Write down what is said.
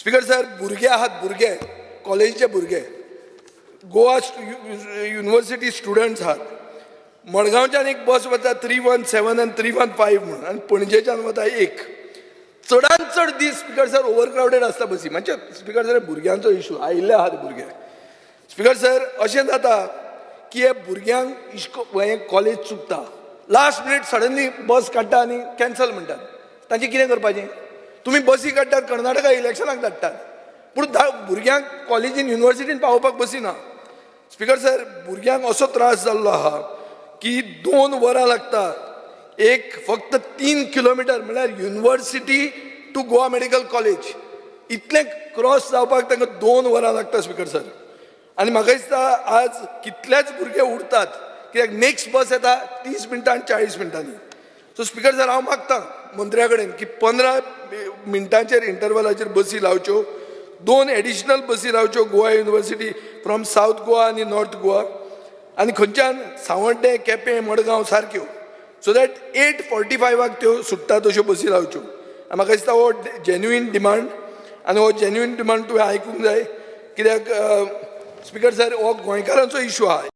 Speaker sir, भुरगे आहात, भुरगे कॉलेजचे भुरगे, गोवा युनिव्हर्सिटी स्टुडंट्स आहात. मडगांवच्यान एक बस वता 317 आनी 315 म्हणून, आनी पणजेच्यान वता एक. चडांत चड दीस स्पीकर सर ओवर क्रावडेड आसता बसी. म्हणजे स्पीकर सर भुरग्यांचो इशू आयिल्ले आहात भुरगे. स्पीकर सर, अशें जाता की हे भुरग्यांक हे कॉलेज चुकता, लास्ट मिनीट सडनली बस काडटा आनी कॅन्सल म्हणटात. तांचें कितें करपाचें? तुमी बसी काडटात, कर्नाटका इलेक्शनाक धाडटात, पूण भुरग्यांक कॉलेजीन युनिव्हर्सिटीन पावोवपाक बसी ना. स्पीकर सर, भुरग्यांक असो त्रास जाल्लो आहा की 2 वरां लागतात. एक फक्त 3 किलोमिटर म्हळ्यार university to Goa medical college इतलें क्रॉस जावपाक तांकां 2 वरां लागता. स्पीकर सर, आनी म्हाका दिसता आज कितलेच भुरगे उरतात, कित्याक नेक्स्ट बस येता 30 मिनटां 40 मिनटांनी. सो स्पीकर सर, हांव मागतां मंत्र्या कडेन की 15 मिनटांचेर इंटरवलाचेर बसी लावच्यो, 2 एडिशनल बसी लावच्यो Goa university from south Goa आनी नॉर्थ गोवा, आनी खंयच्यान सावड्डे, केपें, मडगांव सारक्यो, सो दॅट 8:45 त्यो सुट्टा तश्यो बसी लावच्यो. म्हाका दिसता हो जेन्युइन डिमांड, आनी हो जेन्युइन डिमांड तुवें आयकूंक जाय, कित्याक स्पीकर सर, हो गोंयकारांचो इशू आहा.